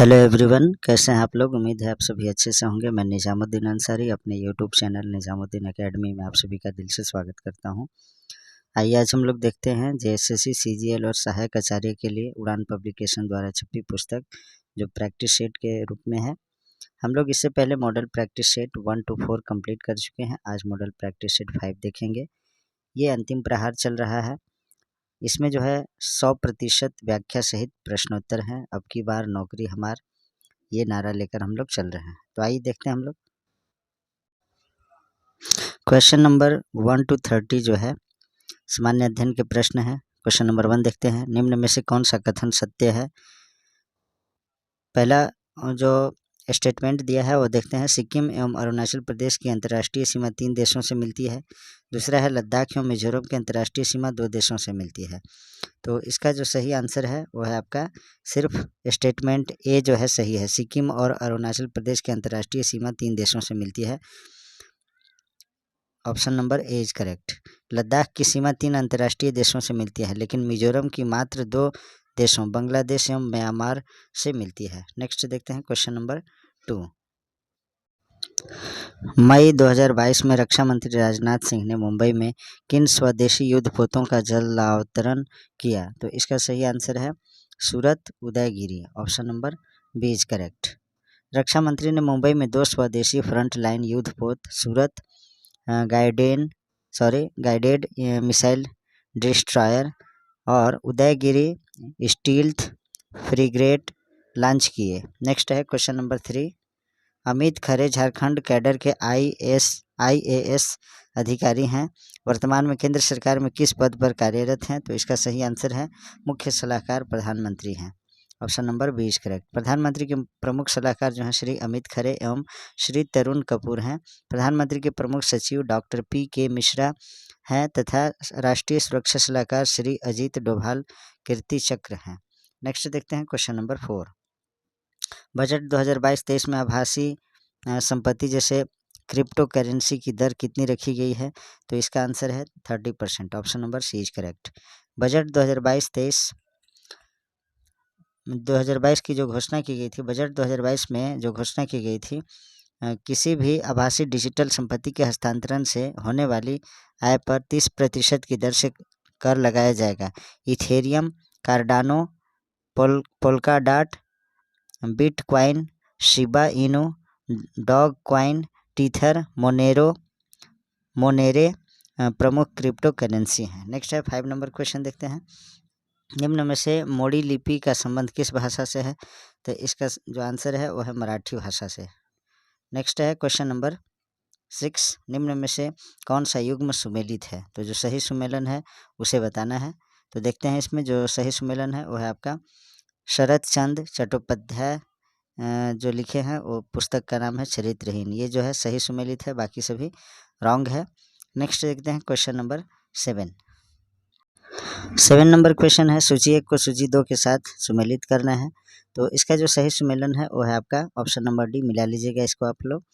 Hello everyone, कैसे हैं आप लोग। उम्मीद है आप सभी अच्छे से होंगे। मैं निजामुद्दीन अंसारी अपने यूट्यूब चैनल निजामुद्दीन एकेडमी में आप सभी का दिल से स्वागत करता हूं। आइए आज हम लोग देखते हैं जेएसएससी सीजीएल और सहायक आचार्य के लिए उड़ान पब्लिकेशन द्वारा छपी पुस्तक जो प्रैक्टिस सेट के रूप में है। हम लोग इससे पहले model practice set 1 to 4 complete कर चुके हैं। आज मॉडल प्रैक्टिस सेट 5 देखेंगे। ये अंतिम प्रहार चल रहा है। इसमें जो है 100% व्याख्या सहित प्रश्नोत्तर हैं। अब की बार नौकरी हमार, ये नारा लेकर हम लोग चल रहे हैं। तो आइए देखते हैं हम लोग। क्वेश्चन नंबर 1 to 30 जो है सामान्य अध्ययन के प्रश्न है। क्वेश्चन नंबर 1 देखते हैं। निम्न में से कौन सा कथन सत्य है। पहला जो स्टेटमेंट दिया है वो देखते हैं। सिक्किम एवं अरुणाचल प्रदेश की अंतर्राष्ट्रीय सीमा 3 देशों से मिलती है। दूसरा है लद्दाख एवं मिजोरम की अंतर्राष्ट्रीय सीमा 2 देशों से मिलती है। तो इसका जो सही आंसर है वो है आपका सिर्फ स्टेटमेंट ए जो है सही है। सिक्किम और अरुणाचल प्रदेश की अंतर्राष्ट्रीय सीमा 3 देशों से मिलती है। Option number A is correct. Ladakh की सीमा 3 अंतर्राष्ट्रीय देशों से मिलती है, लेकिन मिजोरम की मात्र 2 देशों बांग्लादेश एवं म्यांमार से मिलती है। नेक्स्ट देखते हैं क्वेश्चन नंबर 2। मई 2022 में रक्षा मंत्री राजनाथ सिंह ने मुंबई में किन स्वदेशी युद्धपोतों का जलावतरण किया। तो इसका सही आंसर है Surat Udaygiri. Option number B is correct. रक्षा मंत्री ने मुंबई में 2 स्वदेशी फ्रंट लाइन युद्धपोत सूरत गाइडेड मिसाइल डिस्ट्रॉयर और उदयगिरी स्टील्थ फ्रिगेट लॉन्च किए। नेक्स्ट है question number 3। Amit Khare Jharkhand cadre के IAS अधिकारी हैं। वर्तमान में केंद्र सरकार में किस पद पर कार्यरत हैं। तो इसका सही आंसर है मुख्य सलाहकार प्रधानमंत्री हैं। Option number B is correct. प्रधानमंत्री के प्रमुख सलाहकार जो हैं श्री अमित खरे एवं श्री तरुण कपूर हैं। प्रधानमंत्री के प्रमुख सचिव डॉक्टर PK मिश्रा हैं तथा राष्ट्रीय सुरक्षा सलाहकार श्री अजीत डोभाल कीर्ति चक्र हैं। नेक्स्ट देखते हैं क्वेश्चन नंबर 4। बजट 2022-23 में आभासी संपत्ति जैसे क्रिप्टो करेंसी की दर कितनी रखी गई है। तो इसका आंसर है 30%। Option number C is correct. Budget 2022 की जो घोषणा की गई थी, बजट 2022 में जो घोषणा की गई थी, किसी भी आभासी डिजिटल संपत्ति के हस्तांतरण से होने वाली आय पर 30% की दर से कर लगाया जाएगा। Ethereum, Cardano, Polkadot, Bitcoin, Shiba Inu, dog coin, Tether, Monero प्रमुख क्रिप्टो करेंसी हैं। नेक्स्ट है 5 नंबर क्वेश्चन देखते हैं। निम्न में से मोड़ी लिपि का संबंध किस भाषा से है। तो इसका जो आंसर है वो है मराठी भाषा से। नेक्स्ट है क्वेश्चन नंबर 6। निम्न में से कौन सा युग्म सुमेलित है। तो जो सही सुमेलन है उसे बताना है। तो देखते हैं इसमें जो सही सुमेलन है वो है आपका शरत चंद्र चट्टोपाध्याय जो लिखे हैं, वो पुस्तक का नाम है चरित्रहीन। ये जो है सही सुमेलित है, बाकी सभी रॉन्ग है। नेक्स्ट देखते हैं क्वेश्चन नंबर 7 नंबर क्वेश्चन है। सूची 1 को सूची 2 के साथ सुमेलित करना है। तो इसका जो सही सुमेलन है वो है आपका ऑप्शन नंबर डी। मिला लीजिएगा इसको आप लोग।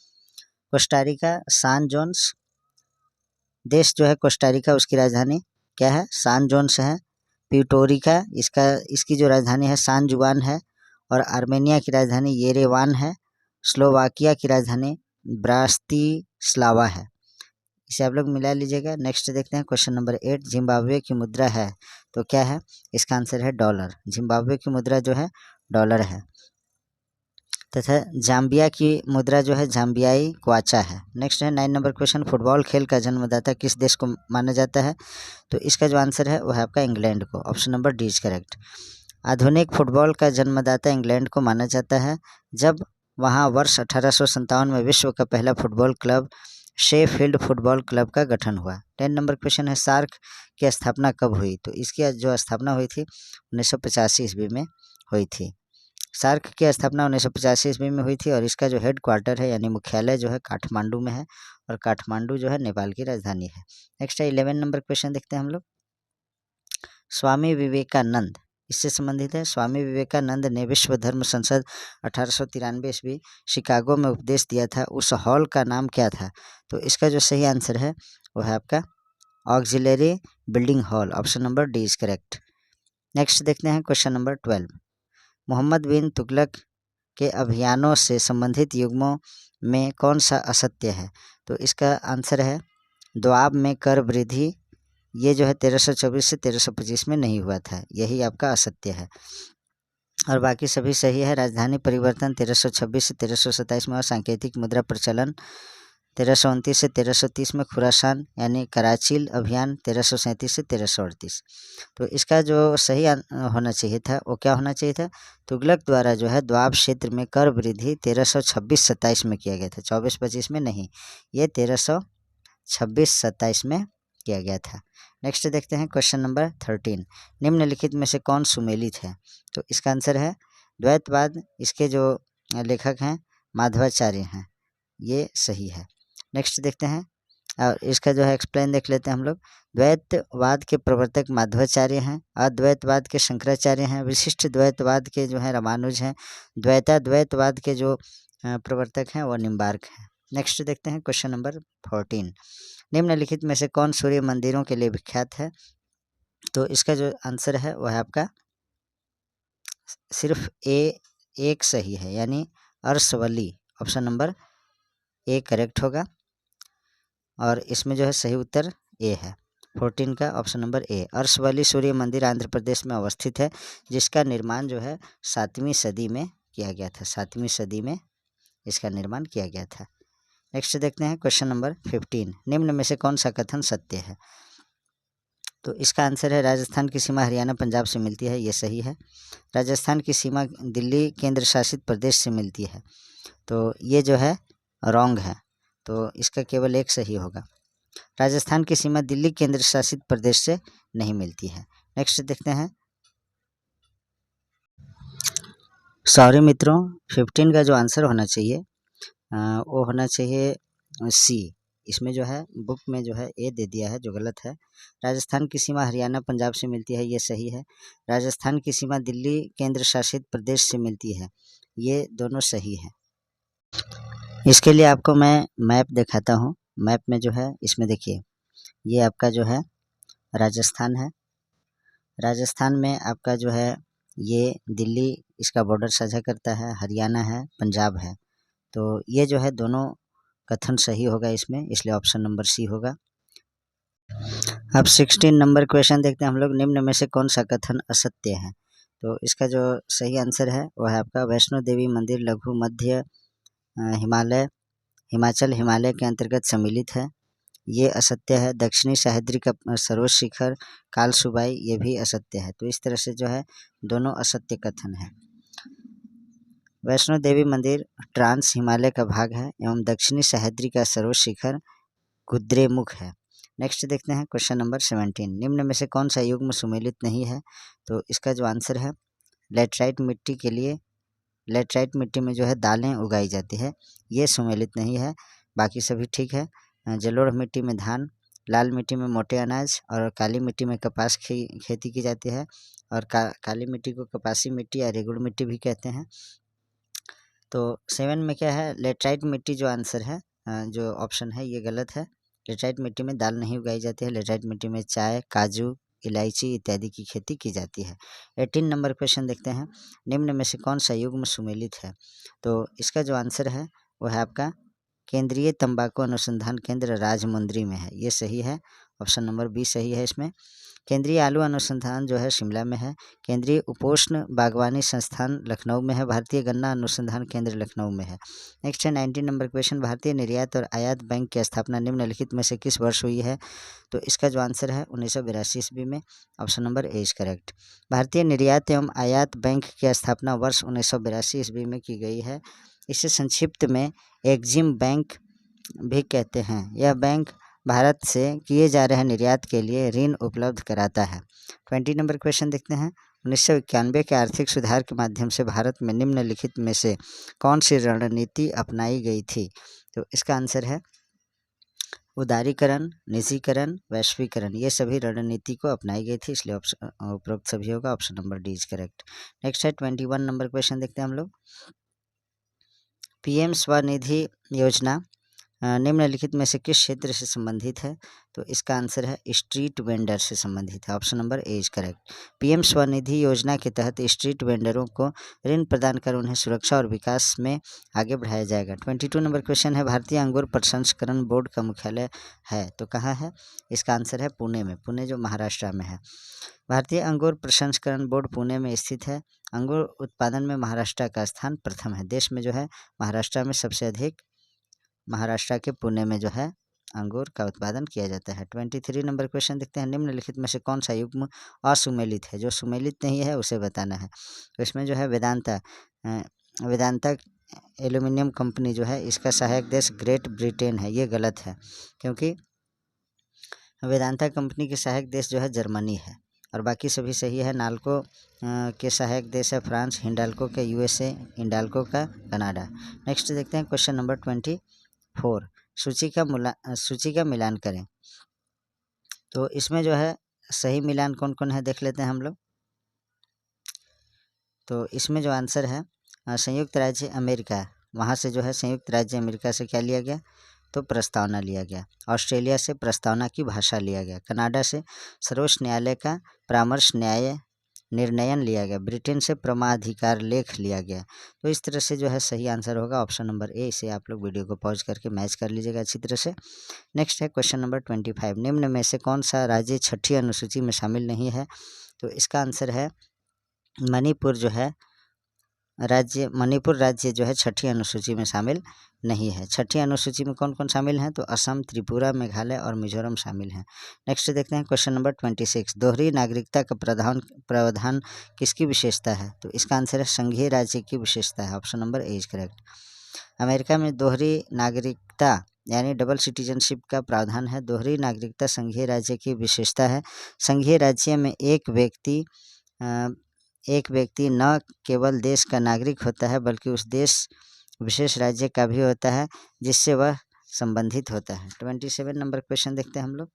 कोस्टारिका सान जोन्स देश जो है कोस्टारिका, उसकी राजधानी क्या है, सान जोन्स है। प्यूटोरिका इसकी जो राजधानी है सान जुआन है। और आर्मेनिया की राजधानी येरेवान है। स्लोवाकिया की राजधानी ब्रातिस्लावा है। इसे आप लोग मिला लीजिएगा। नेक्स्ट देखते हैं क्वेश्चन नंबर 8। जिम्बाब्वे की मुद्रा है तो क्या है। इसका आंसर है डॉलर। जिम्बाब्वे की मुद्रा जो है डॉलर है। तथा जाम्बिया की मुद्रा जो है जाम्बियाई क्वाचा है। नेक्स्ट है 9 नंबर क्वेश्चन। फुटबॉल खेल का जन्मदाता किस देश को माना जाता है। तो इसका जो आंसर है वो है आपका इंग्लैंड को। Option number D is correct. आधुनिक फुटबॉल का जन्मदाता इंग्लैंड को माना जाता है, जब वहां वर्ष 1857 में विश्व का पहला football club Sheffield football club का गठन हुआ। 10 नंबर क्वेश्चन है। सार्क की स्थापना कब हुई। तो इसकी जो स्थापना हुई थी 1985 ईस्वी में हुई थी। सार्क की स्थापना 1985 ईस्वी में हुई थी और इसका जो हेड क्वार्टर है यानी मुख्यालय जो है काठमांडू में है। और काठमांडू जो है नेपाल की राजधानी है। नेक्स्ट है 11 नंबर क्वेश्चन देखते हैं हम लोग। स्वामी विवेकानंद इससे संबंधित है। स्वामी विवेकानंद ने विश्व धर्म संसद 1893 ईस्वी शिकागो में उपदेश दिया था, उस हॉल का नाम क्या था। तो इसका जो सही आंसर है वो है आपका auxiliary building hall. Option number D is correct. Next देखते हैं क्वेश्चन नंबर 12। मोहम्मद बिन तुगलक के अभियानों से संबंधित युग्मों में कौन सा असत्य है? तो इसका आंसर है दोआब में कर वृद्धि, ये जो है 1324 से 1325 में नहीं हुआ था, यही आपका असत्य है। और बाकी सभी सही है। राजधानी परिवर्तन 1326 से 1327 में, और सांकेतिक मुद्रा प्रचलन 1329 से 1330 में, खुरासान यानी कराचील अभियान 1337 से 1338। तो इसका जो सही होना चाहिए था वो क्या होना चाहिए था? तुगलक द्वारा जो है द्वाब क्षेत्र में कर वृद्धि 1326-27 में किया गया था, 24-25 में नहीं, ये 1326-27 में किया गया था। नेक्स्ट देखते हैं क्वेश्चन नंबर 13, निम्नलिखित में से कौन सुमेलित है? तो इसका आंसर है द्वैतवाद, इसके जो लेखक हैं माधवाचार्य हैं, ये सही है। नेक्स्ट देखते हैं, और इसका जो है एक्सप्लेन देख लेते हैं हम लोग। द्वैतवाद के प्रवर्तक माधवाचार्य हैं, अद्वैतवाद के शंकराचार्य हैं, विशिष्ट द्वैतवाद के जो है रामानुज हैं, द्वैतवाद के जो प्रवर्तक हैं वो निम्बार्क हैं। नेक्स्ट देखते हैं क्वेश्चन नंबर 14, निम्नलिखित में से कौन सूर्य मंदिरों के लिए विख्यात है? तो इसका जो आंसर है वह है आपका सिर्फ एक सही है, यानी अर्शवली, ऑप्शन नंबर ए करेक्ट होगा, और इसमें जो है सही उत्तर ए है, 14 का ऑप्शन नंबर ए। अर्शवली सूर्य मंदिर आंध्र प्रदेश में अवस्थित है, जिसका निर्माण जो है 7वीं सदी में किया गया था, 7वीं सदी में इसका निर्माण किया गया था। नेक्स्ट देखते हैं क्वेश्चन नंबर 15, निम्न में से कौन सा कथन सत्य है? तो इसका आंसर है राजस्थान की सीमा हरियाणा पंजाब से मिलती है, ये सही है। राजस्थान की सीमा दिल्ली केंद्र शासित प्रदेश से मिलती है, तो ये जो है रॉन्ग है, तो इसका केवल एक सही होगा। राजस्थान की सीमा दिल्ली केंद्र शासित प्रदेश से नहीं मिलती है। नेक्स्ट देखते हैं, सॉरी मित्रों, 15 का जो आंसर होना चाहिए वो होना चाहिए सी। इसमें जो है बुक में जो है ए दे दिया है, जो गलत है। राजस्थान की सीमा हरियाणा पंजाब से मिलती है, ये सही है। राजस्थान की सीमा दिल्ली केंद्र शासित प्रदेश से मिलती है, ये दोनों सही है। इसके लिए आपको मैं मैप दिखाता हूँ। मैप में जो है इसमें देखिए, ये आपका जो है राजस्थान है। राजस्थान में आपका जो है ये दिल्ली इसका बॉर्डर साझा करता है, हरियाणा है, पंजाब है, तो ये जो है दोनों कथन सही होगा इसमें, इसलिए ऑप्शन नंबर सी होगा। अब 16 नंबर क्वेश्चन देखते हैं हम लोग, निम्न में से कौन सा कथन असत्य है? तो इसका जो सही आंसर है वह है आपका वैष्णो देवी मंदिर लघु मध्य हिमाचल हिमालय के अंतर्गत सम्मिलित है, ये असत्य है। दक्षिणी सह्याद्री का सर्वोच्च शिखर कालसुबाई, ये भी असत्य है। तो इस तरह से जो है दोनों असत्य कथन है। वैष्णो देवी मंदिर ट्रांस हिमालय का भाग है, एवं दक्षिणी सह्याद्री का सर्वोच्च शिखर कुद्रेमुख है। नेक्स्ट देखते हैं क्वेश्चन नंबर 17, निम्न में से कौन सा युग्म सुमेलित नहीं है? तो इसका जो आंसर है लेटराइट मिट्टी के लिए, लेटराइट मिट्टी में जो है दालें उगाई जाती है, ये सुमेलित नहीं है, बाकी सभी ठीक है। जलोढ़ मिट्टी में धान, लाल मिट्टी में मोटे अनाज, और काली मिट्टी में कपास खेती की जाती है, और काली मिट्टी को कपासी मिट्टी या रेगुड़ मिट्टी भी कहते हैं। तो 7 में क्या है, लेटराइट मिट्टी जो आंसर है, जो ऑप्शन है ये गलत है। लेटराइट मिट्टी में दाल नहीं उगाई जाती है, लेटराइट मिट्टी में चाय, काजू, इलायची इत्यादि की खेती की जाती है। 18 नंबर क्वेश्चन देखते हैं, निम्न में से कौन सा युग्म सुमेलित है? तो इसका जो आंसर है वो है आपका केंद्रीय तंबाकू अनुसंधान केंद्र राजमुंद्री में है, ये सही है, ऑप्शन नंबर बी सही है इसमें। केंद्रीय आलू अनुसंधान जो है शिमला में है। केंद्रीय उपोष्ण बागवानी संस्थान लखनऊ में है। भारतीय गन्ना अनुसंधान केंद्र लखनऊ में है। नेक्स्ट है 19 नंबर क्वेश्चन, भारतीय निर्यात और आयात बैंक की स्थापना निम्नलिखित में से किस वर्ष हुई है? तो इसका जो आंसर है 1982 ईस्वी में, option number A is correct. भारतीय निर्यात एवं आयात बैंक की स्थापना वर्ष 1982 ईस्वी में की गई है। इसे संक्षिप्त में एग्जिम बैंक भी कहते हैं। यह बैंक भारत से किए जा रहे निर्यात के लिए ऋण उपलब्ध कराता है। 20 नंबर क्वेश्चन देखते हैं, 1991 के आर्थिक सुधार के माध्यम से भारत में निम्नलिखित में से कौन सी रणनीति अपनाई गई थी? तो इसका आंसर है उदारीकरण, निजीकरण, वैश्वीकरण, ये सभी रणनीति को अपनाई गई थी, इसलिए उपरोक्त सभी होगा, option number D is correct. Next है 21 नंबर क्वेश्चन देखते हैं हम लोग, पीएम स्वनिधि योजना निम्नलिखित में से किस क्षेत्र से संबंधित है? तो इसका आंसर है स्ट्रीट वेंडर से संबंधित है। Option number A is correct. PM Svanidhi योजना के तहत स्ट्रीट वेंडरों को ऋण प्रदान कर उन्हें सुरक्षा और विकास में आगे बढ़ाया जाएगा। 22 नंबर क्वेश्चन है, भारतीय अंगूर प्रसंस्करण बोर्ड का मुख्यालय है तो कहाँ है? इसका आंसर है पुणे में, पुणे जो महाराष्ट्र में है। भारतीय अंगूर प्रसंस्करण बोर्ड पुणे में स्थित है। अंगूर उत्पादन में महाराष्ट्र का स्थान प्रथम है। देश में जो है महाराष्ट्र में सबसे अधिक, महाराष्ट्र के पुणे में जो है अंगूर का उत्पादन किया जाता है। 23 नंबर क्वेश्चन देखते हैं, निम्नलिखित में से कौन सा युग्म असुमेलित है? जो सुमेलित नहीं है उसे बताना है। तो इसमें जो है वेदांता एल्यूमिनियम कंपनी जो है, इसका सहायक देश ग्रेट ब्रिटेन है। ये गलत है, क्योंकि वेदांता कंपनी के सहायक देश जो है जर्मनी है और बाकी सभी सही है। नाल्को के सहायक देश है फ्रांस, हिंडाल्को के यूएसए, इंडाल्को का कनाडा। नेक्स्ट देखते हैं क्वेश्चन नंबर 24, सूची का मिलान करें। तो इसमें जो है सही मिलान कौन कौन है देख लेते हैं हम लोग। तो इसमें जो आंसर है संयुक्त राज्य अमेरिका, वहाँ से जो है संयुक्त राज्य अमेरिका से क्या लिया गया? तो प्रस्तावना लिया गया। ऑस्ट्रेलिया से प्रस्तावना की भाषा लिया गया। कनाडा से सर्वोच्च न्यायालय का परामर्श निर्णयन लिया गया। ब्रिटेन से प्रमाणाधिकार लेख लिया गया। तो इस तरह से जो है सही आंसर होगा ऑप्शन नंबर ए। इसे आप लोग वीडियो को पॉज करके मैच कर लीजिएगा अच्छी तरह से। नेक्स्ट है क्वेश्चन नंबर 25, निम्न में से कौन सा राज्य 6ठी अनुसूची में शामिल नहीं है? तो इसका आंसर है मणिपुर जो है मणिपुर राज्य जो है 6ठी अनुसूची में शामिल नहीं है। 6ठी अनुसूची में कौन कौन शामिल हैं? तो असम, त्रिपुरा, मेघालय और मिजोरम शामिल हैं। नेक्स्ट देखते हैं क्वेश्चन नंबर 26, दोहरी नागरिकता का प्रावधान किसकी विशेषता है? तो इसका आंसर है संघीय राज्य की विशेषता है। Option number A is correct. America में दोहरी नागरिकता यानी डबल सिटीजनशिप का प्रावधान है। दोहरी नागरिकता संघीय राज्य की विशेषता है। संघीय राज्य में एक व्यक्ति न केवल देश का नागरिक होता है बल्कि उस देश विशेष राज्य का भी होता है जिससे वह संबंधित होता है। 27 नंबर क्वेश्चन देखते हैं हम लोग।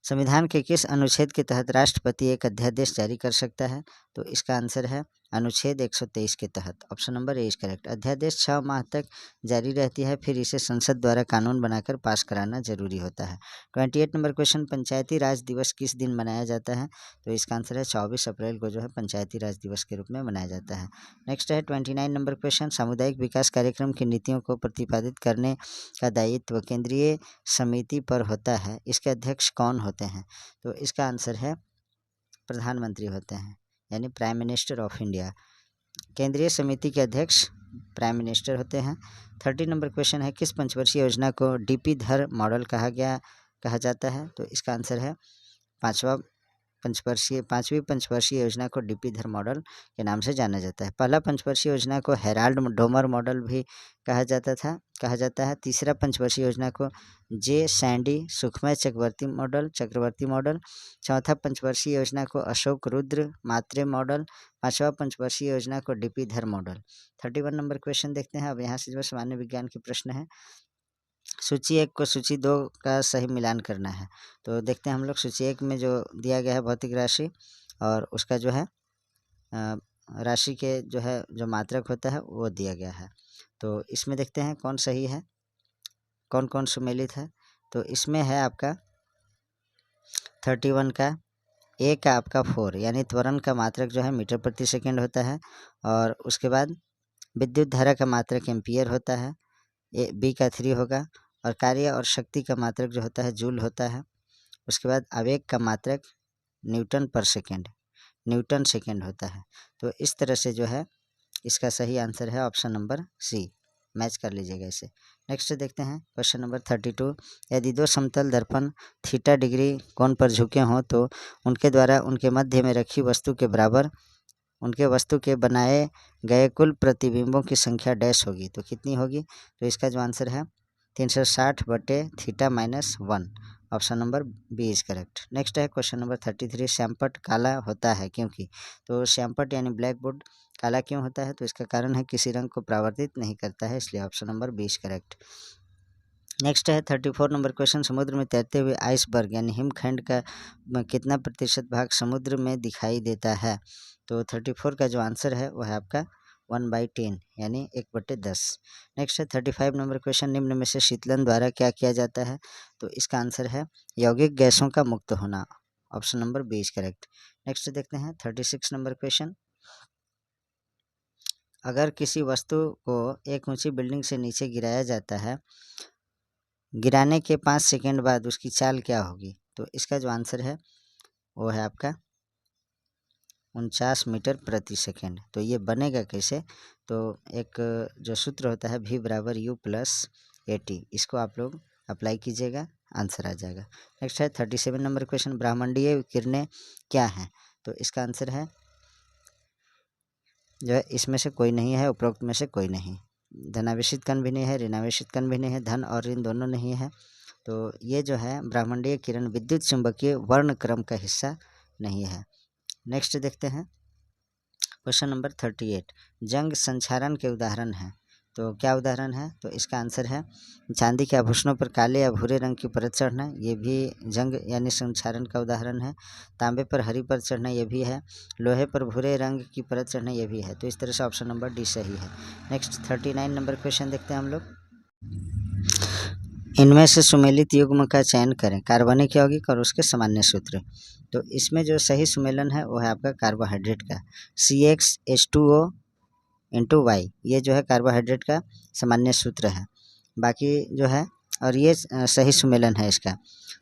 संविधान के किस अनुच्छेद के तहत राष्ट्रपति एक अध्यादेश जारी कर सकता है? तो इसका आंसर है अनुच्छेद 123 के तहत। Option number A is correct. अध्यादेश 6 माह तक जारी रहती है, फिर इसे संसद द्वारा कानून बनाकर पास कराना जरूरी होता है। 28 नंबर क्वेश्चन, पंचायती राज दिवस किस दिन मनाया जाता है? तो इसका आंसर है 24 अप्रैल को जो है पंचायती राज दिवस के रूप में मनाया जाता है। नेक्स्ट है 29 नंबर क्वेश्चन, सामुदायिक विकास कार्यक्रम की नीतियों को प्रतिपादित करने का दायित्व केंद्रीय समिति पर होता है। इसके अध्यक्ष कौन होते हैं? तो इसका आंसर है प्रधानमंत्री होते हैं, यानी प्राइम मिनिस्टर ऑफ इंडिया। केंद्रीय समिति के अध्यक्ष प्राइम मिनिस्टर होते हैं। 30 नंबर क्वेश्चन है, किस पंचवर्षीय योजना को डीपी धर मॉडल कहा जाता है? तो इसका आंसर है पांचवी पंचवर्षीय योजना को डीपी धर मॉडल के नाम से जाना जाता है। पहला पंचवर्षीय योजना को हेराल्ड डोमर मॉडल भी कहा जाता है। तीसरा पंचवर्षीय योजना को जे सैंडी सुखमय चक्रवर्ती मॉडल। चौथा पंचवर्षीय योजना को अशोक रुद्र मात्रे मॉडल। पांचवा पंचवर्षीय योजना को डीपी धर मॉडल। 31 नंबर क्वेश्चन देखते हैं। अब यहाँ से जो सामान्य विज्ञान के प्रश्न है, सूची 1 को सूची 2 का सही मिलान करना है। तो देखते हैं हम लोग, सूची 1 में जो दिया गया है भौतिक राशि और उसका जो है राशि के जो है जो मात्रक होता है वो दिया गया है। तो इसमें देखते हैं कौन सही है, कौन कौन सुमेलित है। तो इसमें है आपका 31 का ए का आपका 4 यानी त्वरण का मात्रक जो है मीटर प्रति सेकेंड होता है, और उसके बाद विद्युत धारा का मात्रक एम्पियर होता है, बी का 3 होगा, और कार्य और शक्ति का मात्रक जो होता है जूल होता है। उसके बाद आवेग का मात्रक न्यूटन सेकेंड होता है। तो इस तरह से जो है इसका सही आंसर है ऑप्शन नंबर सी। मैच कर लीजिएगा इसे। नेक्स्ट देखते हैं क्वेश्चन नंबर 32, यदि दो समतल दर्पण थीटा डिग्री कोण पर झुके हों तो उनके द्वारा उनके मध्य में रखी वस्तु के बराबर उनके वस्तु के बनाए गए कुल प्रतिबिंबों की संख्या डैश होगी। तो कितनी होगी? तो इसका जो आंसर है 360/θ-1। Option number B is correct. Next है क्वेश्चन नंबर 33, श्यामपट्ट काला होता है क्योंकि? तो श्यामपट्ट यानी ब्लैक बोर्ड काला क्यों होता है? तो इसका कारण है किसी रंग को परावर्तित नहीं करता है, इसलिए option number B is correct. Next है 34 नंबर क्वेश्चन, समुद्र में तैरते हुए आइसबर्ग यानी हिमखंड का कितना प्रतिशत भाग समुद्र में दिखाई देता है? तो 34 का जो आंसर है वो है आपका 1/10 यानी 1/10। नेक्स्ट है 35 नंबर क्वेश्चन, निम्न में से शीतलन द्वारा क्या किया जाता है? तो इसका आंसर है यौगिक गैसों का मुक्त होना, option number B is correct. Next देखते हैं 36 नंबर क्वेश्चन, अगर किसी वस्तु को एक ऊंची बिल्डिंग से नीचे गिराया जाता है, गिराने के 5 सेकेंड बाद उसकी चाल क्या होगी? तो इसका जो आंसर है वो है आपका 49 मीटर प्रति सेकेंड। तो ये बनेगा कैसे? तो एक जो सूत्र होता है V = U + AT, इसको आप लोग अप्लाई कीजिएगा, आंसर आ जाएगा। नेक्स्ट है 37 नंबर क्वेश्चन, ब्रह्मांडीय किरणें क्या हैं? तो इसका आंसर है जो है इसमें से कोई नहीं है, उपरोक्त में से कोई नहीं। धनावेशित कण भी नहीं है, ऋणावेशित कण भी नहीं है, धन और ऋण दोनों नहीं है। तो ये जो है ब्रह्मांडीय किरण विद्युत चुंबकीय वर्णक्रम का हिस्सा नहीं है। नेक्स्ट देखते हैं क्वेश्चन नंबर 38, जंग संचारण के उदाहरण हैं। तो क्या उदाहरण है? तो इसका आंसर है चांदी के आभूषणों पर काले या भूरे रंग की परत चढ़ना, ये भी जंग यानी संचारण का उदाहरण है। तांबे पर हरी परत चढ़ना, ये भी है। लोहे पर भूरे रंग की परत चढ़ना, ये भी है। तो इस तरह से ऑप्शन नंबर डी सही है। नेक्स्ट 39 नंबर क्वेश्चन देखते हैं हम लोग, इनमें से सुमेलित युग्म का चयन करें, कार्बनिक यौगिक और उसके सामान्य सूत्र। तो इसमें जो सही सुमेलन है वो है आपका कार्बोहाइड्रेट का CxH2O/Y, ये जो है कार्बोहाइड्रेट का सामान्य सूत्र है। बाकी जो है और ये सही सुमेलन है इसका।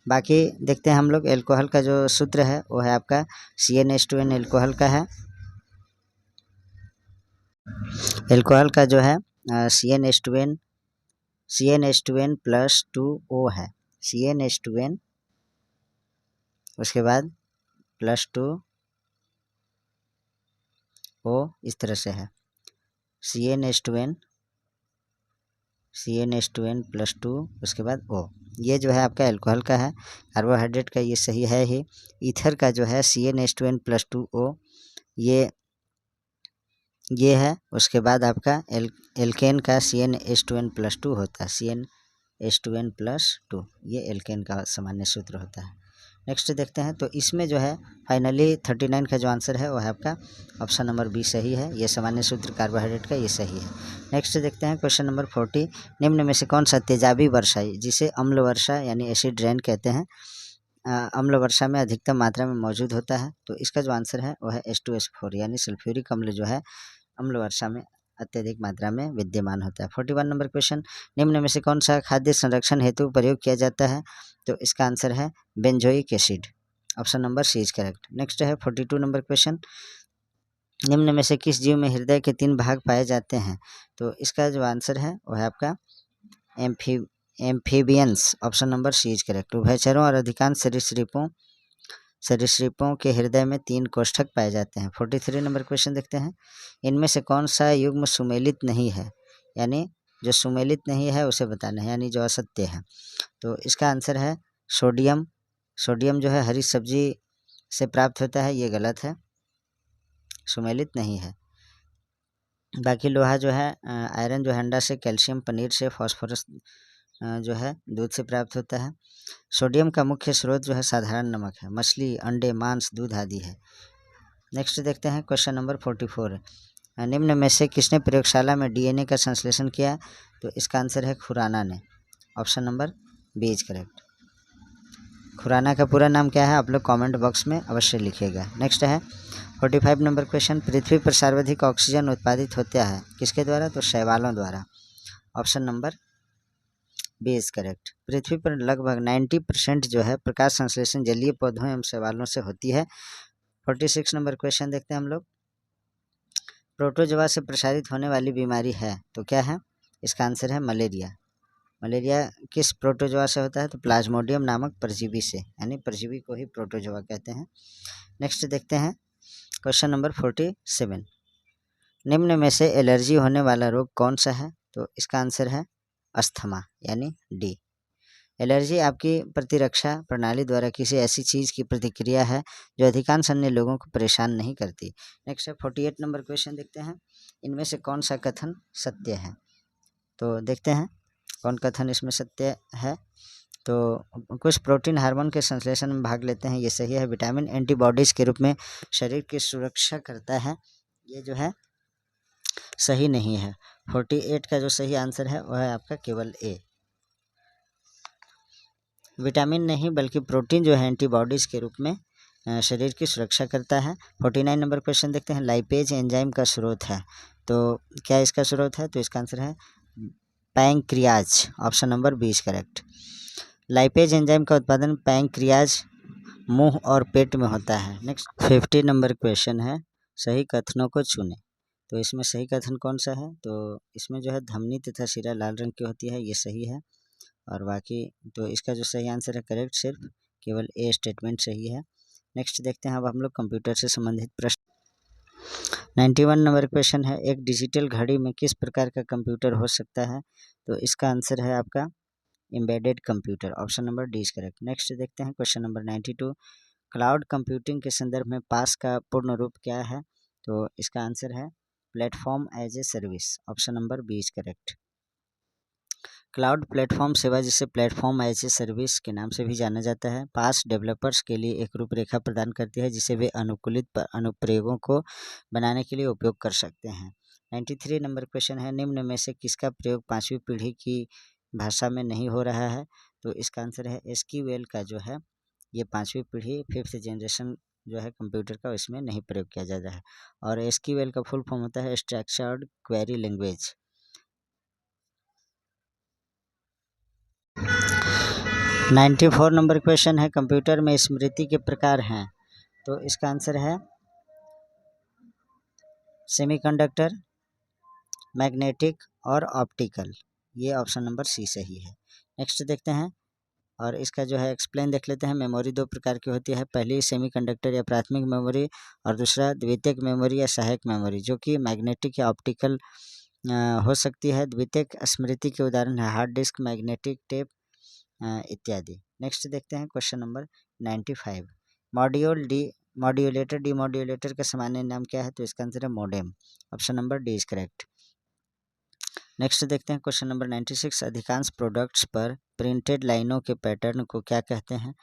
बाकी देखते हैं हम लोग एल्कोहल का जो सूत्र है वो है आपका CnH2n एल्कोहल का है। एल्कोहल का जो है CnH2n + 2O है। CnH2n उसके बाद +2O इस तरह से है। CnH2n + 2 उसके बाद O, ये जो है आपका एल्कोहल का है। कार्बोहाइड्रेट का ये सही है ही। ईथर का जो है CnH2n + 2O ये है। उसके बाद आपका एल्केन का CnH2n + 2 होता है, CnH2n + 2, ये एल्केन का सामान्य सूत्र होता है। नेक्स्ट देखते हैं, तो इसमें जो है फाइनली 39 का जो आंसर है वो है आपका ऑप्शन नंबर बी सही है। ये सामान्य सूत्र कार्बोहाइड्रेट का ये सही है। नेक्स्ट देखते हैं क्वेश्चन नंबर 40, निम्न में से कौन सा तेजाबी वर्षा जिसे अम्ल वर्षा यानी एसिड रेन कहते हैं, अम्ल वर्षा में अधिकतम मात्रा में मौजूद होता है? तो इसका जो आंसर है वो है H2SO4 यानी सल्फ्यूरिक अम्ल जो है अम्ल वर्षा में अत्यधिक मात्रा में विद्यमान होता है। 41 नंबर क्वेश्चन, निम्न में से कौन सा खाद्य संरक्षण हेतु प्रयोग किया जाता है? तो इसका आंसर है benzoic acid, option number C is correct. Next है 42 नंबर क्वेश्चन, निम्न में से किस जीव में हृदय के 3 भाग पाए जाते हैं? तो इसका जो आंसर है वो है आपका amphibians, option number C is correct. उभयचरों और अधिकांश सरीसृपों के हृदय में 3 कोष्ठक पाए जाते हैं। 43 नंबर क्वेश्चन देखते हैं, इनमें से कौन सा युग्म सुमेलित नहीं है? यानी जो सुमेलित नहीं है उसे बताना है, यानी जो असत्य है। तो इसका आंसर है सोडियम। सोडियम जो है हरी सब्जी से प्राप्त होता है, ये गलत है, सुमेलित नहीं है। बाकी लोहा जो है, आयरन जो है अंडा से, कैल्शियम पनीर से, फास्फोरस जो है दूध से प्राप्त होता है। सोडियम का मुख्य स्रोत जो है साधारण नमक है, मछली, अंडे, मांस, दूध आदि है। नेक्स्ट देखते हैं क्वेश्चन नंबर 44, निम्न में से किसने प्रयोगशाला में DNA का संश्लेषण किया? तो इसका आंसर है खुराना ने, option number B is correct. Khurana का पूरा नाम क्या है आप लोग कमेंट बॉक्स में अवश्य लिखिएगा। नेक्स्ट है 45 नंबर क्वेश्चन, पृथ्वी पर सर्वाधिक ऑक्सीजन उत्पादित होता है किसके द्वारा? तो शैवालों द्वारा, option number B is correct. पृथ्वी पर लगभग 90% जो है प्रकाश संश्लेषण जलीय पौधों एवं शैवालों से होती है। 46 नंबर क्वेश्चन देखते हैं हम लोग, प्रोटोजोआ से प्रसारित होने वाली बीमारी है तो क्या है? इसका आंसर है मलेरिया। मलेरिया किस प्रोटोजोआ से होता है? तो प्लाज्मोडियम नामक परजीवी से, यानी परजीवी को ही प्रोटोजोआ कहते हैं। नेक्स्ट देखते हैं क्वेश्चन नंबर 47, निम्न में से एलर्जी होने वाला रोग कौन सा है? तो इसका आंसर है अस्थमा, यानी डी। एलर्जी आपकी प्रतिरक्षा प्रणाली द्वारा किसी ऐसी चीज़ की प्रतिक्रिया है जो अधिकांश अन्य लोगों को परेशान नहीं करती। नेक्स्ट है 48 नंबर क्वेश्चन देखते हैं, इनमें से कौन सा कथन सत्य है? तो देखते हैं कौन कथन इसमें सत्य है। तो कुछ प्रोटीन हार्मोन के संश्लेषण में भाग लेते हैं, ये सही है। विटामिन एंटीबॉडीज़ के रूप में शरीर की सुरक्षा करता है, ये जो है सही नहीं है। 48 का जो सही आंसर है वह है आपका केवल ए। विटामिन नहीं बल्कि प्रोटीन जो है एंटीबॉडीज़ के रूप में शरीर की सुरक्षा करता है। 49 नंबर क्वेश्चन देखते हैं। लाइपेज एंजाइम का स्रोत है, तो क्या इसका स्रोत है? तो इसका आंसर है pancreas, option number 20 correct. Lipase enzyme का उत्पादन पैंक्रियाज, मुंह और पेट में होता है। नेक्स्ट 50 नंबर क्वेश्चन है, सही कथनों को चुनें। तो इसमें सही कथन कौन सा है? तो इसमें जो है धमनी तथा शिरा लाल रंग की होती है, ये सही है। और बाकी तो इसका जो सही आंसर है करेक्ट, सिर्फ केवल ए स्टेटमेंट सही है। नेक्स्ट देखते हैं अब हम लोग कंप्यूटर से संबंधित प्रश्न। 91 नंबर क्वेश्चन है, एक डिजिटल घड़ी में किस प्रकार का कंप्यूटर हो सकता है? तो इसका आंसर है आपका embedded computer, option number D is correct. Next देखते हैं क्वेश्चन नंबर 92, क्लाउड कंप्यूटिंग के संदर्भ में पास का पूर्ण रूप क्या है? तो इसका आंसर है platform as a service, option number B is correct. Cloud platform सेवा, जिसे प्लेटफॉर्म एज ए सर्विस के नाम से भी जाना जाता है, पास डेवलपर्स के लिए एक रूपरेखा प्रदान करती है जिसे वे अनुकूलित अनुप्रयोगों को बनाने के लिए उपयोग कर सकते हैं। 93 नंबर क्वेश्चन है, निम्न में से किसका प्रयोग 5वीं पीढ़ी की भाषा में नहीं हो रहा है? तो इसका आंसर है एसक्यूएल का जो है ये 5वीं पीढ़ी 5th जनरेशन जो है कंप्यूटर का, इसमें नहीं प्रयोग किया जाता है। और एसक्यूएल का फुल फॉर्म होता है structured query language. 94 number question है, कंप्यूटर में स्मृति के प्रकार हैं। तो इसका आंसर है सेमीकंडक्टर, मैग्नेटिक और ऑप्टिकल, ये ऑप्शन नंबर सी सही है। नेक्स्ट देखते हैं और इसका जो है एक्सप्लेन देख लेते हैं। मेमोरी दो प्रकार की होती है, पहली सेमीकंडक्टर या प्राथमिक मेमोरी और दूसरा द्वितीयक मेमोरी या सहायक मेमोरी, जो कि मैग्नेटिक या ऑप्टिकल हो सकती है। द्वितीयक स्मृति के उदाहरण है हार्ड डिस्क, मैग्नेटिक टेप इत्यादि। नेक्स्ट देखते हैं क्वेश्चन नंबर 95, मॉड्यूलेटर डीमॉड्यूलेटर का सामान्य नाम क्या है? तो इसका आंसर है modem, option number D is correct. Next देखते हैं क्वेश्चन नंबर 96, अधिकांश प्रोडक्ट्स पर प्रिंटेड लाइनों के पैटर्न को क्या कहते हैं?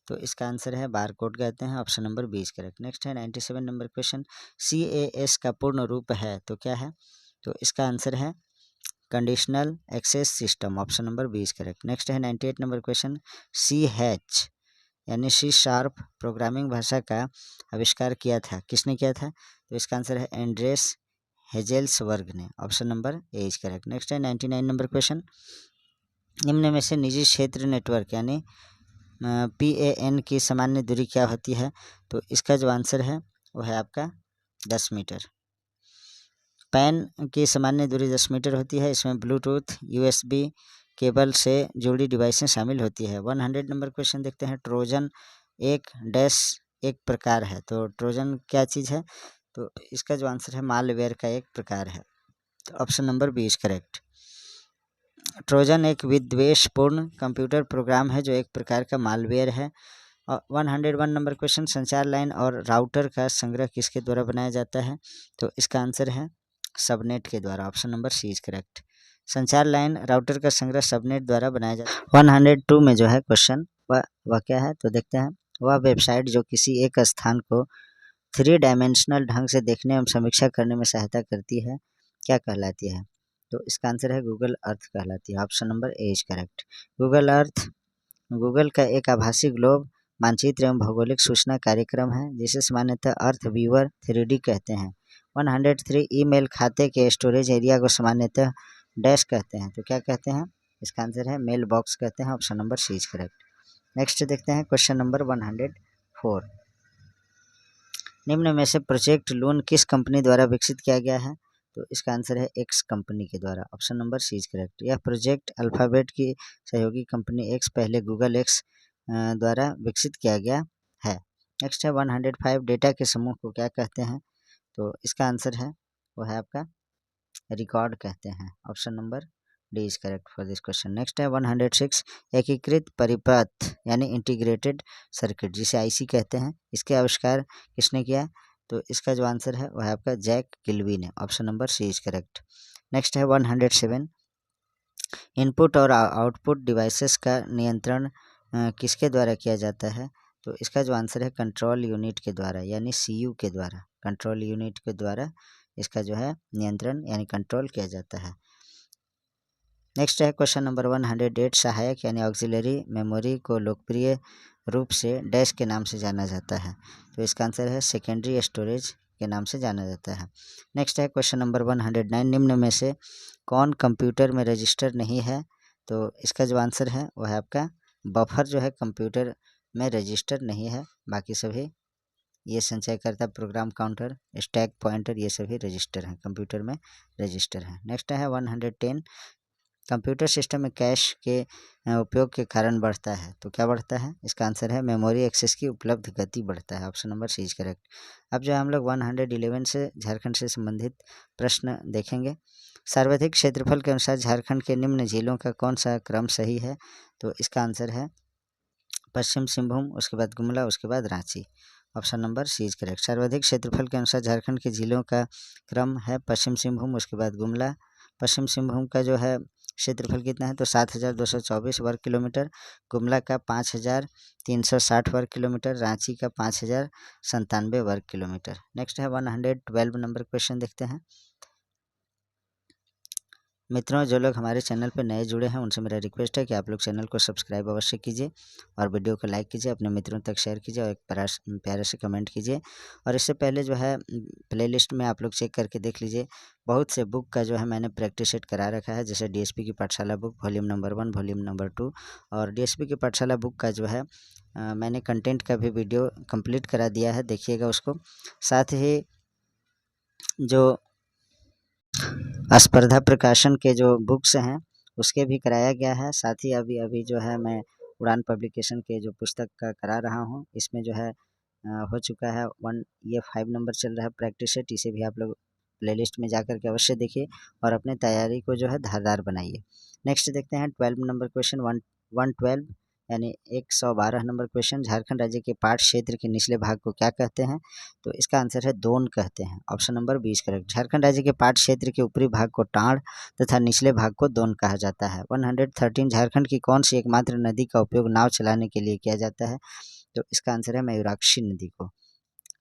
तो इसका आंसर है बारकोड कहते हैं, option number B is correct. Next है 97 नंबर क्वेश्चन, CAS का पूर्ण रूप है तो क्या है? तो इसका आंसर है conditional access system, option number B is correct. Next है 98 नंबर क्वेश्चन, CH यानी C# प्रोग्रामिंग भाषा का आविष्कार किया था, किसने किया था? तो इसका आंसर है एंड्रेस हेजेल्सवर्ग ने, option number A is correct. Next है 99 नंबर क्वेश्चन, निम्न में से निजी क्षेत्र नेटवर्क यानी PAN की सामान्य दूरी क्या होती है? तो इसका जो आंसर है वो है आपका 10 मीटर। पैन की सामान्य दूरी 10 मीटर होती है, इसमें ब्लूटूथ USB केबल से जुड़ी डिवाइसें शामिल होती है। 100 नंबर क्वेश्चन देखते हैं, ट्रोजन एक प्रकार है, तो ट्रोजन क्या चीज़ है? तो इसका जो आंसर है मालवेयर का एक प्रकार है, तो option number B is correct. Trojan एक विद्वेषपूर्ण कंप्यूटर प्रोग्राम है जो एक प्रकार का मालवेयर है। 101 नंबर क्वेश्चन, संचार लाइन और राउटर का संग्रह किसके द्वारा बनाया जाता है? तो इसका आंसर है सबनेट के द्वारा, option number C is correct. संचार लाइन राउटर का संग्रह सबनेट द्वारा बनाया जाता है। 102 में जो है क्वेश्चन वह क्या है? तो देखते हैं, वह वेबसाइट जो किसी एक स्थान को 3 डायमेंशनल ढंग से देखने एवं समीक्षा करने में सहायता करती है, क्या कहलाती है? तो इसका आंसर है गूगल अर्थ कहलाती है, option number A is correct. Google Earth Google का एक आभासी ग्लोब मानचित्र एवं भौगोलिक सूचना कार्यक्रम है जिसे सामान्यतः अर्थ व्यूअर 3D कहते हैं। 103, ईमेल खाते के स्टोरेज एरिया को सामान्यतः डैश कहते हैं, तो क्या कहते हैं? इसका आंसर है मेल बॉक्स कहते हैं, option number C is correct. Next देखते हैं क्वेश्चन नंबर 104, निम्न में से प्रोजेक्ट लून किस कंपनी द्वारा विकसित किया गया है? तो इसका आंसर है एक्स कंपनी के द्वारा, option number C is correct. यह प्रोजेक्ट अल्फ़ाबेट की सहयोगी कंपनी एक्स, पहले गूगल एक्स द्वारा विकसित किया गया है। नेक्स्ट है 105, डेटा के समूह को क्या कहते हैं? तो इसका आंसर है वो है आपका रिकॉर्ड कहते हैं, option number D is correct for this question. Next है 106, एकीकृत परिपथ यानी इंटीग्रेटेड सर्किट जिसे IC कहते हैं, इसके आविष्कार किसने किया? तो इसका जो आंसर है वह है आपका जैक किल्वी ने, option number C is correct. Next है 107, इनपुट और आउटपुट डिवाइसेस का नियंत्रण किसके द्वारा किया जाता है? तो इसका जो आंसर है कंट्रोल यूनिट के द्वारा यानी CU के द्वारा, कंट्रोल यूनिट के द्वारा इसका जो है नियंत्रण यानी कंट्रोल किया जाता है। नेक्स्ट है क्वेश्चन नंबर 108, सहायक यानी ऑक्सिलरी मेमोरी को लोकप्रिय रूप से डैश के नाम से जाना जाता है। तो इसका आंसर है सेकेंडरी स्टोरेज के नाम से जाना जाता है। नेक्स्ट है क्वेश्चन नंबर 109, निम्न में से कौन कंप्यूटर में रजिस्टर नहीं है? तो इसका जो आंसर है वो है आपका बफर जो है कंप्यूटर में रजिस्टर नहीं है, बाकी सभी ये संचयकर्ता, प्रोग्राम काउंटर, स्टैक पॉइंटर ये सभी रजिस्टर हैं, कंप्यूटर में रजिस्टर हैं। नेक्स्ट है 110, कंप्यूटर सिस्टम में कैश के उपयोग के कारण बढ़ता है। तो क्या बढ़ता है? इसका आंसर है मेमोरी एक्सेस की उपलब्ध गति बढ़ता है। Option number C is correct. अब जो हम लोग 111 से झारखंड से संबंधित प्रश्न देखेंगे। सर्वाधिक क्षेत्रफल के अनुसार झारखंड के निम्न जिलों का कौन सा क्रम सही है? तो इसका आंसर है पश्चिम सिंहभूम, उसके बाद गुमला, उसके बाद Ranchi. Option number C is correct. सर्वाधिक क्षेत्रफल के अनुसार झारखंड के जिलों का क्रम है पश्चिम सिंहभूम, उसके बाद गुमला। पश्चिम सिंहभूम का जो है क्षेत्रफल कितना है? तो 7,224 वर्ग किलोमीटर, गुमला का 5,360 वर्ग किलोमीटर, रांची का 5,097 वर्ग किलोमीटर। नेक्स्ट है 112 नंबर क्वेश्चन देखते हैं। मित्रों, जो लोग हमारे चैनल पर नए जुड़े हैं उनसे मेरा रिक्वेस्ट है कि आप लोग चैनल को सब्सक्राइब अवश्य कीजिए और वीडियो को लाइक कीजिए, अपने मित्रों तक शेयर कीजिए और एक प्यारे से कमेंट कीजिए। और इससे पहले जो है प्लेलिस्ट में आप लोग चेक करके देख लीजिए, बहुत से बुक का जो है मैंने प्रैक्टिस सेट करा रखा है, जैसे डीएसपी की पाठशाला book volume number 1, volume number 2 और डीएसपी की पाठशाला बुक का जो है मैंने कंटेंट का भी वीडियो कंप्लीट करा दिया है, देखिएगा उसको। साथ ही जो स्पर्धा प्रकाशन के जो बुक्स हैं उसके भी कराया गया है। साथ ही अभी जो है मैं उड़ान पब्लिकेशन के जो पुस्तक का करा रहा हूँ, इसमें जो है हो चुका है 5 नंबर चल रहा है प्रैक्टिस सेट। इसे भी आप लोग प्लेलिस्ट में जाकर के अवश्य देखिए और अपने तैयारी को जो है धारदार बनाइए। नेक्स्ट देखते हैं 12 नंबर क्वेश्चन 112 यानी 112 नंबर क्वेश्चन, झारखंड राज्य के पाट क्षेत्र के निचले भाग को क्या कहते हैं? तो इसका आंसर है दोन कहते हैं। Option number 20 correct. झारखंड राज्य के पाट क्षेत्र के ऊपरी भाग को टाँड़ तथा निचले भाग को दोन कहा जाता है। 113, झारखंड की कौन सी एकमात्र नदी का उपयोग नाव चलाने के लिए किया जाता है? तो इसका आंसर है मयूराक्षी नदी को।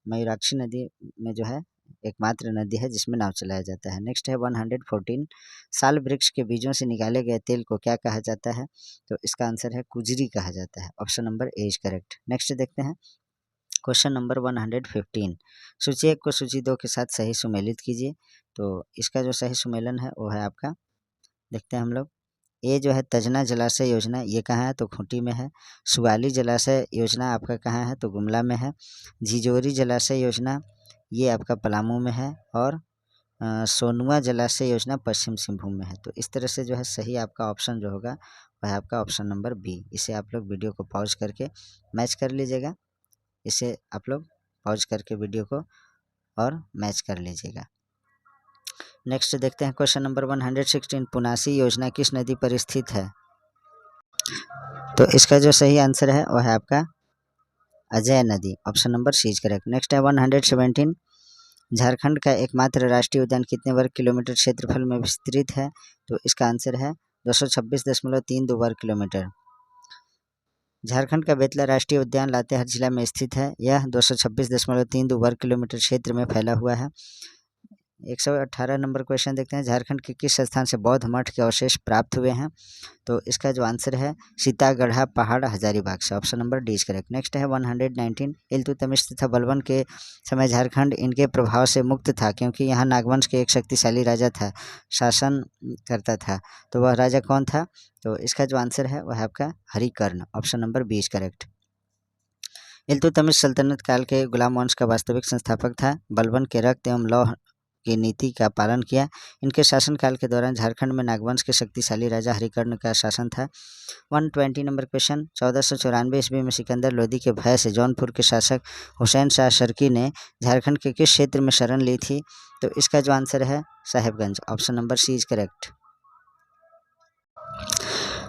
मयूराक्षी नदी में जो है एकमात्र नदी है जिसमें नाव चलाया जाता है। नेक्स्ट है 114, साल वृक्ष के बीजों से निकाले गए तेल को क्या कहा जाता है? तो इसका आंसर है कुजरी कहा जाता है। Option number A is correct. Next देखते हैं क्वेश्चन नंबर 115, सूची 1 को सूची 2 के साथ सही सुमेलित कीजिए। तो इसका जो सही सुमेलन है वो है आपका, देखते हैं हम लोग। ये जो है तजना जलाशय योजना, ये कहाँ है? तो खूंटी में है। सुगाली जलाशय योजना आपका कहाँ है? तो गुमला में है। झिजोरी जलाशय योजना ये आपका पलामू में है और सोनुआ जलाशय योजना पश्चिम सिंहभूम में है। तो इस तरह से जो है सही आपका ऑप्शन जो होगा वह है आपका ऑप्शन नंबर बी। इसे आप लोग वीडियो को पॉज करके मैच कर लीजिएगा। इसे आप लोग पॉज करके वीडियो को और मैच कर लीजिएगा। नेक्स्ट देखते हैं क्वेश्चन नंबर 116, पुनासी योजना किस नदी पर स्थित है? तो इसका जो सही आंसर है वह है आपका अजय नदी। Option number C is correct. Next है 117, झारखंड का एकमात्र राष्ट्रीय उद्यान कितने वर्ग किलोमीटर क्षेत्रफल में विस्तृत है? तो इसका आंसर है 226.32 वर्ग किलोमीटर। झारखंड का बेतला राष्ट्रीय उद्यान लातेहार जिला में स्थित है। यह 226.32 वर्ग किलोमीटर क्षेत्र में फैला हुआ है। 118 नंबर क्वेश्चन देखते हैं, झारखंड के किस स्थान से बौद्ध मठ के अवशेष प्राप्त हुए हैं? तो इसका जो आंसर है सीतागढ़ा पहाड़ हजारीबाग से। Option number D is correct. Next है 119, इल्तुतमिश तथा बलबन के समय झारखंड इनके प्रभाव से मुक्त था क्योंकि यहाँ नागवंश के एक शक्तिशाली राजा था, शासन करता था। तो वह राजा कौन था? तो इसका जो आंसर है वह है आपका Harikarna. Option number B is correct. Iltutmish सल्तनत काल के गुलाम वंश का वास्तविक संस्थापक था। बलबन के रक्त एवं लौह की नीति का पालन किया। इनके शासनकाल के दौरान झारखंड में नागवंश के शक्तिशाली राजा हरिकर्ण का शासन था। 120 नंबर क्वेश्चन, 1494 ईस्वी में सिकंदर लोदी के भय से जौनपुर के शासक हुसैन शाह शर्की ने झारखंड के किस क्षेत्र में शरण ली थी? तो इसका जो आंसर है Sahebganj. Option number C is correct.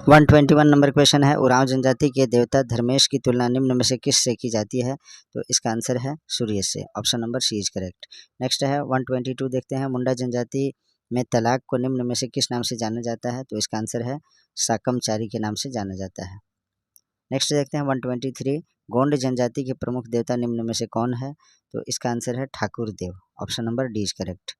121 number question है, उरांव जनजाति के देवता धर्मेश की तुलना निम्न में से किस से की जाती है? तो इसका आंसर है सूर्य से। Option number C is correct. Next है 122 देखते हैं, मुंडा जनजाति में तलाक को निम्न में से किस नाम से जाना जाता है? तो इसका आंसर है साकमचारी के नाम से जाना जाता है। नेक्स्ट देखते हैं 123, गोंड जनजाति के प्रमुख देवता निम्न में से कौन है? तो इसका आंसर है Thakur Dev. Option number D is correct.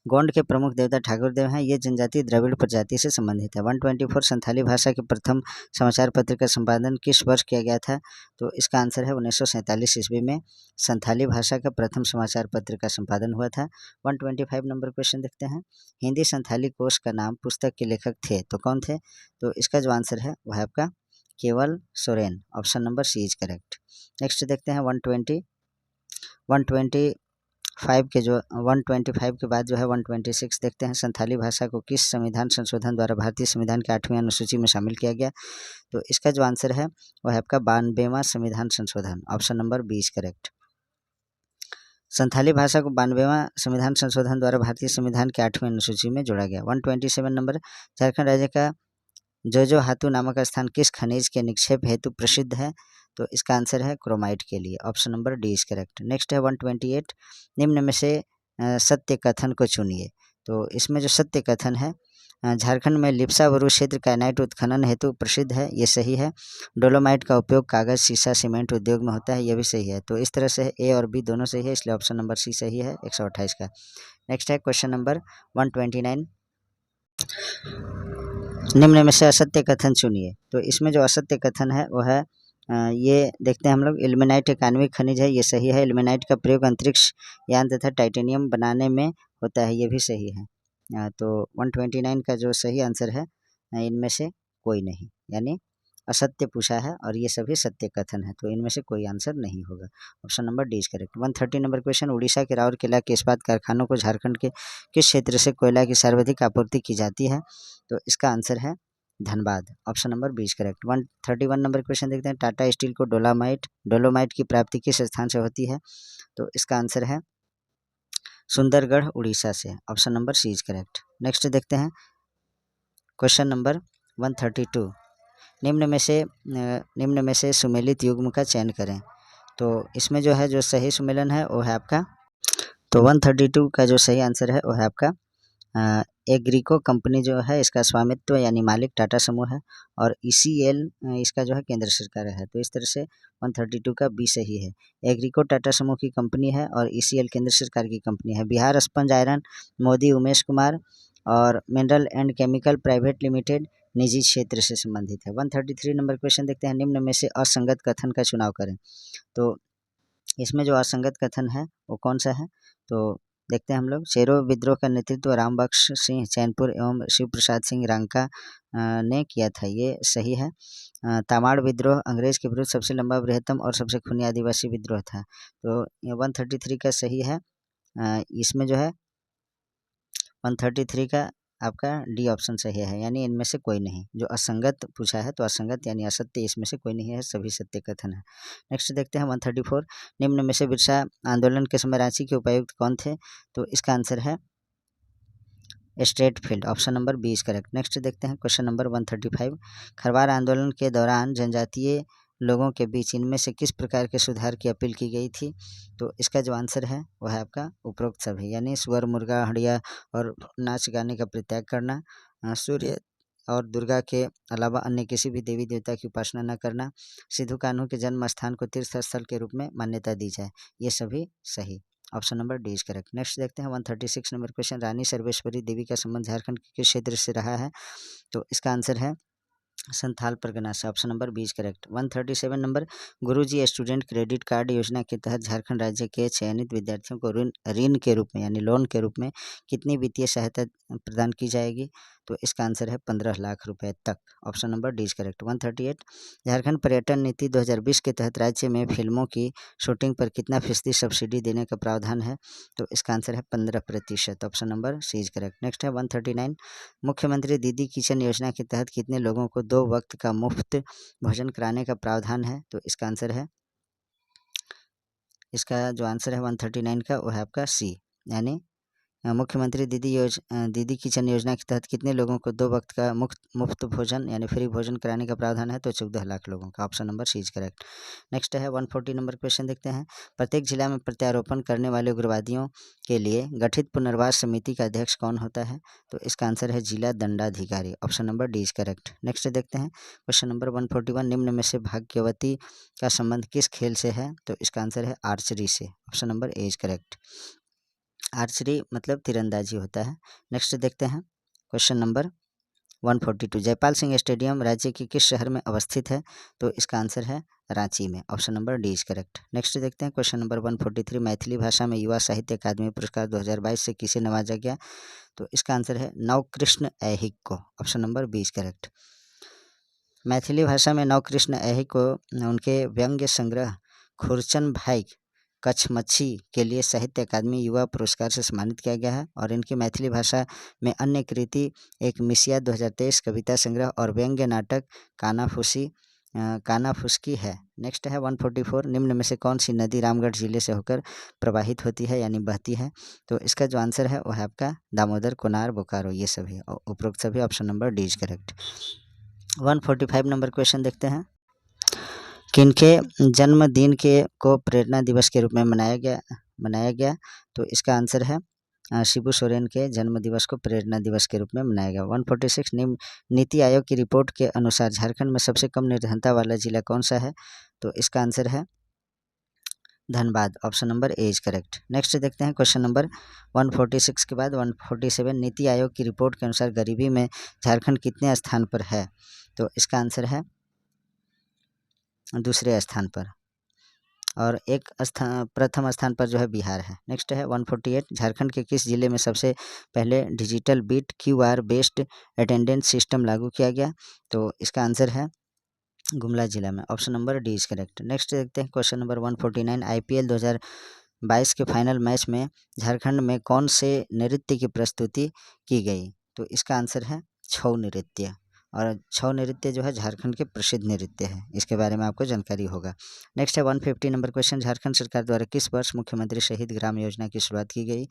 Gond के प्रमुख देवता ठाकुर देव हैं। ये जनजाति द्रविड़ प्रजाति से संबंधित है। 124 संथाली भाषा के प्रथम समाचार पत्र का संपादन किस वर्ष किया गया था? तो इसका आंसर है 1947 ईस्वी में संथाली भाषा का प्रथम समाचार पत्र का संपादन हुआ था। 125 नंबर क्वेश्चन देखते हैं। हिंदी संथाली कोश का नाम पुस्तक के लेखक थे तो कौन थे? तो इसका जो आंसर है वह आपका केवल Soren. Option number C is correct. Next देखते हैं 125 के जो 125 के बाद जो है 126 देखते हैं। संथाली भाषा को किस संविधान संशोधन द्वारा भारतीय संविधान की 8वीं अनुसूची में शामिल किया गया? तो इसका जो आंसर है वह है आपका 92वां संविधान संशोधन। Option number B is correct. Santhali भाषा को 92वां संविधान संशोधन द्वारा भारतीय संविधान की 8वीं अनुसूची में जोड़ा गया। 127 नंबर। झारखंड राज्य का जोजो हाथू नामक स्थान किस खनिज के निक्षेप हेतु प्रसिद्ध है? तो इसका आंसर है क्रोमाइट के लिए। Option number D is correct. Next है 128। निम्न में से सत्य कथन को चुनिए। तो इसमें जो सत्य कथन है, झारखंड में लिप्सावरु क्षेत्र कैनाइट उत्खनन हेतु प्रसिद्ध है, ये सही है। डोलोमाइट का उपयोग कागज, शीशा, सीमेंट उद्योग में होता है, ये भी सही है। तो इस तरह से ए और बी दोनों सही है, इसलिए ऑप्शन नंबर सी सही है 128 का। नेक्स्ट है क्वेश्चन नंबर 129। निम्न में से असत्य कथन चुनिए। तो इसमें जो असत्य कथन है वो है ये देखते हैं हम लोग। इल्मेनाइट एक आणविक खनिज है, ये सही है। इल्मेनाइट का प्रयोग अंतरिक्ष यान तथा टाइटेनियम बनाने में होता है, ये भी सही है। तो 129 का जो सही आंसर है इनमें से कोई नहीं, यानी असत्य पूछा है और ये सभी सत्य कथन है, तो इनमें से कोई आंसर नहीं होगा। Option number D is correct. 130 number question. Orissa के राउरकेला के इस्पात कारखानों को झारखंड के किस क्षेत्र से कोयला की सर्वाधिक आपूर्ति की जाती है? तो इसका आंसर है Dhanbad. Option number B is correct. 131 number question देखते हैं। टाटा स्टील को डोलोमाइट की प्राप्ति किस स्थान से होती है? तो इसका आंसर है सुंदरगढ़ उड़ीसा से। Option number C is correct. Next देखते हैं क्वेश्चन नंबर 132। निम्न में से सुमेलित युग्म का चयन करें। तो इसमें जो है जो सही सुमेलन है वो है आपका, तो 132 का जो सही आंसर है वो है आपका एग्रीको कंपनी जो है इसका स्वामित्व यानी मालिक टाटा समूह है, और ECL इसका जो है केंद्र सरकार है। तो इस तरह से 132 का बी सही है। एग्रीको टाटा समूह की कंपनी है और ECL केंद्र सरकार की कंपनी है। बिहार स्पंज आयरन मोदी उमेश कुमार और mineral and chemical private limited निजी क्षेत्र से संबंधित है। 133 नंबर क्वेश्चन देखते हैं। निम्न में से असंगत कथन का चुनाव करें। तो इसमें जो असंगत कथन है वो कौन सा है? तो देखते हैं हम लोग। शेरो विद्रोह का नेतृत्व रामबख्श सिंह चैनपुर एवं शिव प्रसाद सिंह रांका ने किया था, ये सही है। तामाड़ विद्रोह अंग्रेज के विरुद्ध सबसे लंबा, बृहत्तम और सबसे खूनी आदिवासी विद्रोह था। तो 133 का सही है। इसमें जो है 133 का आपका डी ऑप्शन सही है, यानी इनमें से कोई नहीं। जो असंगत पूछा है तो असंगत यानी असत्य, इसमें से कोई नहीं है, सभी सत्य कथन है। नेक्स्ट देखते हैं 134। निम्न में से बिरसा आंदोलन के समय रांची के उपायुक्त कौन थे? तो इसका आंसर है Stratfield. Option number B is correct. Next देखते हैं क्वेश्चन नंबर 135। खरवार आंदोलन के दौरान जनजातीय लोगों के बीच इनमें से किस प्रकार के सुधार की अपील की गई थी? तो इसका जो आंसर है वह है आपका उपरोक्त सभी, यानी सुअर, मुर्गा, हड़िया और नाच गाने का परित्याग करना, सूर्य और दुर्गा के अलावा अन्य किसी भी देवी देवता की उपासना न करना, सिद्धू कान्हू के जन्म स्थान को तीर्थ स्थल के रूप में मान्यता दी जाए, ये सभी सही। Option number D is correct. Next देखते हैं 136 नंबर क्वेश्चन। रानी सर्वेश्वरी देवी का संबंध झारखंड के किस क्षेत्र से रहा है? तो इसका आंसर है संथाल परगना से। Option number B is correct. 137 number. Guruji student credit card योजना के तहत झारखंड राज्य के चयनित विद्यार्थियों को ऋण के रूप में यानी लोन के रूप में कितनी वित्तीय सहायता प्रदान की जाएगी? तो इसका आंसर है 15 लाख रुपए तक। Option number D is correct. 138। Jharkhand पर्यटन नीति 2020 के तहत राज्य में फिल्मों की शूटिंग पर कितना फीसदी सब्सिडी देने का प्रावधान है? तो इसका आंसर है 15%। Option number C is correct. Next है 139। मुख्यमंत्री दीदी किचन योजना के तहत कितने लोगों को 2 वक्त का मुफ्त भोजन कराने का प्रावधान है? तो इसका आंसर है, इसका जो आंसर है 139 का वो है आपका सी, यानी मुख्यमंत्री दीदी किचन योजना के तहत कितने लोगों को 2 वक्त का मुफ्त भोजन यानी फ्री भोजन कराने का प्रावधान है? तो 14 लाख लोगों का। Option number C is correct. Next है 140 नंबर क्वेश्चन देखते हैं। प्रत्येक जिला में प्रत्यारोपण करने वाले उग्रवादियों के लिए गठित पुनर्वास समिति का अध्यक्ष कौन होता है? तो इसका आंसर है जिला दंडाधिकारी। Option number D is correct. Next देखते हैं क्वेश्चन नंबर 141। निम्न में से भाग्यवती का संबंध किस खेल से है? तो इसका आंसर है आर्चरी से। Option number A is correct. Archery मतलब तीरंदाजी होता है। नेक्स्ट देखते हैं question number 142। Jaipal Singh stadium राज्य के किस शहर में अवस्थित है? तो इसका आंसर है रांची में। Option number D is correct. Next देखते हैं क्वेश्चन नंबर 143। मैथिली भाषा में युवा साहित्य अकादमी पुरस्कार 2022 से किसे नवाजा गया? तो इसका आंसर है नवकृष्ण ऐहिक को। Option number B is correct. Maithili भाषा में नवकृष्ण ऐहिक को उनके व्यंग्य संग्रह खुरचन भाई कच्छमच्छी के लिए साहित्य अकादमी युवा पुरस्कार से सम्मानित किया गया है। और इनकी मैथिली भाषा में अन्य कृति एक मिसिया 2023 कविता संग्रह और व्यंग्य नाटक कानाफुसकी है। नेक्स्ट है 144। निम्न में से कौन सी नदी रामगढ़ जिले से होकर प्रवाहित होती है यानी बहती है? तो इसका जो आंसर है वो है आपका दामोदर, कोनार, बोकारो, ये सभी उपरोक्त सभी। Option number D is correct. 145 number question देखते हैं। किनके जन्मदिन को प्रेरणा दिवस के रूप में मनाया गया? तो इसका आंसर है शिबू सोरेन के जन्म दिवस को प्रेरणा दिवस के रूप में मनाया गया। 146। नीति आयोग की रिपोर्ट के अनुसार झारखंड में सबसे कम निर्धनता वाला जिला कौन सा है? तो इसका आंसर है Dhanbad. Option number A is correct. Next देखते हैं क्वेश्चन नंबर 146 के बाद 147। नीति आयोग की रिपोर्ट के अनुसार गरीबी में झारखंड कितने स्थान पर है? तो इसका आंसर है दूसरे स्थान पर, और प्रथम स्थान पर जो है बिहार है। नेक्स्ट है 148। झारखंड के किस जिले में सबसे पहले digital beat QR based attendance system लागू किया गया? तो इसका आंसर है गुमला जिला में। Option number D is correct. Next देखते हैं क्वेश्चन नंबर 149। IPL 2022 के फाइनल मैच में झारखंड में कौन से नृत्य की प्रस्तुति की गई? तो इसका आंसर है छऊ नृत्य। और छऊ नृत्य जो है झारखंड के प्रसिद्ध नृत्य है, इसके बारे में आपको जानकारी होगा। नेक्स्ट है 150 नंबर क्वेश्चन। झारखंड सरकार द्वारा किस वर्ष मुख्यमंत्री शहीद ग्राम योजना की शुरुआत की गई?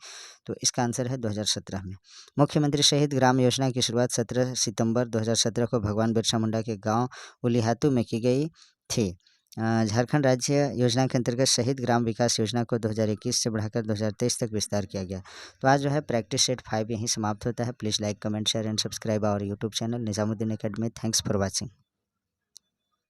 तो इसका आंसर है 2017 में। मुख्यमंत्री शहीद ग्राम योजना की शुरुआत 17 सितंबर 2017 को भगवान बिरसा मुंडा के गाँव उलिहातू में की गई थी। झारखंड राज्य योजना के अंतर्गत शहीद ग्राम विकास योजना को 2021 से बढ़ाकर 2023 तक विस्तार किया गया। तो आज जो है प्रैक्टिस सेट 5 यहीं समाप्त होता है। Please like, comment, share and subscribe our YouTube channel Nizamuddin academy. Thanks for watching.